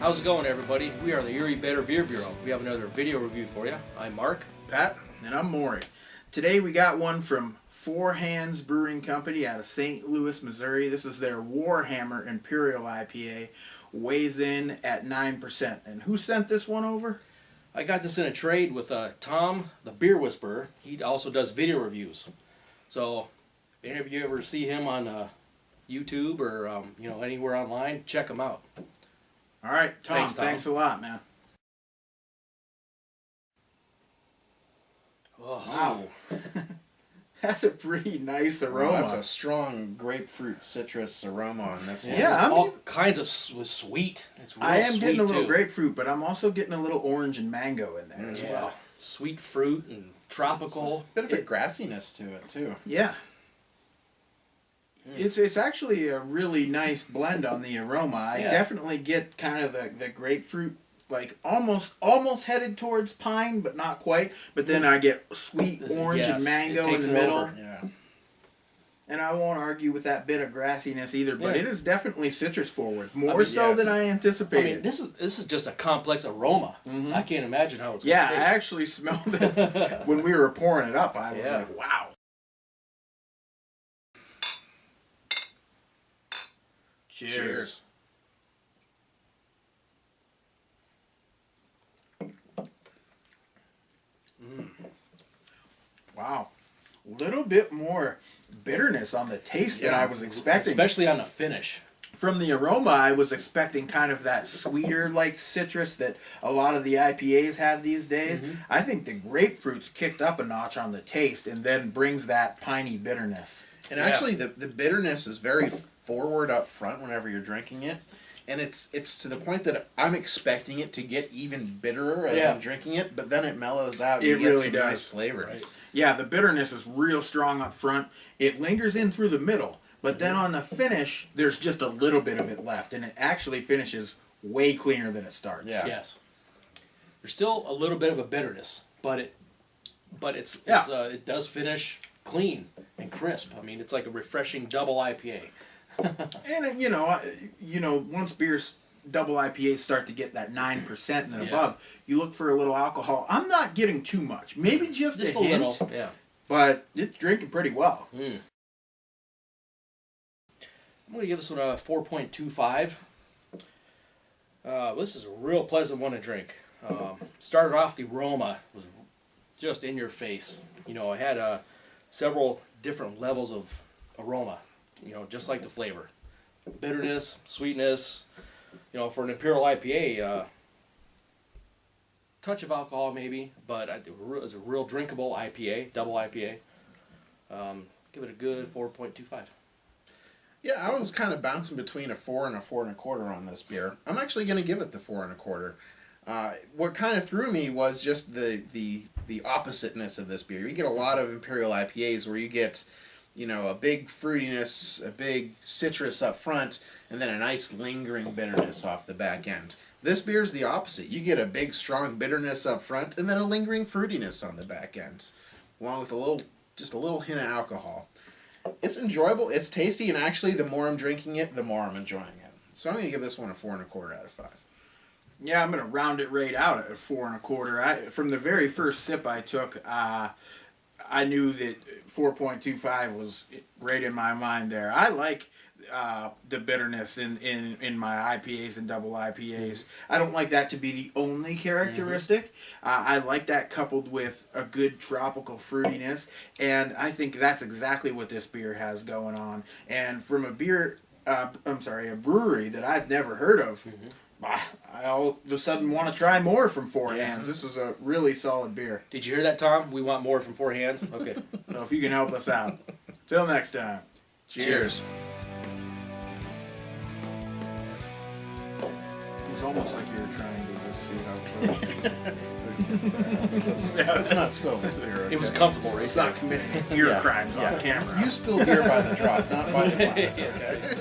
How's it going, everybody? We are the Erie Better Beer Bureau. We have another video review for you. I'm Mark. Pat. And I'm Maury. Today we got one from Four Hands Brewing Company out of St. Louis, Missouri. This is their Warhammer Imperial IPA. Weighs in at 9%. And who sent this one over? I got this in a trade with Tom, the Beer Whisperer. He also does video reviews. So, if any of you ever see him on YouTube or anywhere online, check him out. All right, Tom. Thanks a lot, man. Oh. Wow. That's a pretty nice aroma. Well, that's a strong grapefruit citrus aroma on this one. Yeah, all kinds of sweet. It's real I am sweet getting a little too. Grapefruit, but I'm also getting a little orange and mango in there as well. Sweet fruit and tropical. Bit of a grassiness to it too. Yeah. It's actually a really nice blend on the aroma. I definitely get kind of the grapefruit, like almost headed towards pine, but not quite. But then I get sweet orange and mango in the middle. Over. Yeah. And I won't argue with that bit of grassiness either, but it is definitely citrus forward, more so than I anticipated. this is just a complex aroma. Mm-hmm. I can't imagine how it's I going to taste. actually smelled it when we were pouring it up. I was like, wow. Cheers. Wow. A little bit more bitterness on the taste than I was expecting. Especially on the finish. From the aroma, I was expecting kind of that sweeter like citrus that a lot of the IPAs have these days. Mm-hmm. I think the grapefruit's kicked up a notch on the taste and then brings that piney bitterness. And actually, the bitterness is very forward up front whenever you're drinking it. And it's to the point that I'm expecting it to get even bitterer as I'm drinking it, but then it mellows out and you get some nice flavor. Right. Yeah, the bitterness is real strong up front. It lingers in through the middle, but then on the finish, there's just a little bit of it left, and it actually finishes way cleaner than it starts. Yeah. Yes. There's still a little bit of a bitterness, but it does finish clean and crisp. I mean, it's like a refreshing double IPA. And once beers double IPAs start to get that 9% and above, you look for a little alcohol. I'm not getting too much, maybe just a hint, little, but it's drinking pretty well. I'm going to give this one a 4.25. This is a real pleasant one to drink. Started off, the aroma was just in your face. It had several different levels of aroma, just like the flavor. Bitterness, sweetness, for an Imperial IPA, touch of alcohol maybe, but it's a real drinkable IPA, double IPA. Give it a good 4.25. Yeah, I was kind of bouncing between a 4 and a 4 1/4 on this beer. I'm actually going to give it the 4 1/4. What kind of threw me was just the oppositeness of this beer. You get a lot of Imperial IPAs where you get, a big fruitiness, a big citrus up front, and then a nice lingering bitterness off the back end. This beer's the opposite. You get a big, strong bitterness up front, and then a lingering fruitiness on the back end, along with a little hint of alcohol. It's enjoyable, it's tasty, and actually, the more I'm drinking it, the more I'm enjoying it. So I'm going to give this one a 4 1/4 out of 5. Yeah, I'm going to round it right out at 4 1/4. From the very first sip I took, I knew that 4.25 was right in my mind there. I like the bitterness in my IPAs and double IPAs. I don't like that to be the only characteristic. I like that coupled with a good tropical fruitiness, and I think that's exactly what this beer has going on. And from a brewery that I've never heard of, I all of a sudden want to try more from Four Hands. This is a really solid beer. Did you hear that, Tom? We want more from Four Hands. Okay. So if you can help us out. Till next time. Cheers. It was almost like you were trying to just see how close. Let's not spill this beer. Okay? It was comfortable, right? It's not committing ear crimes on camera. You spill beer by the drop, not by the glass. Okay.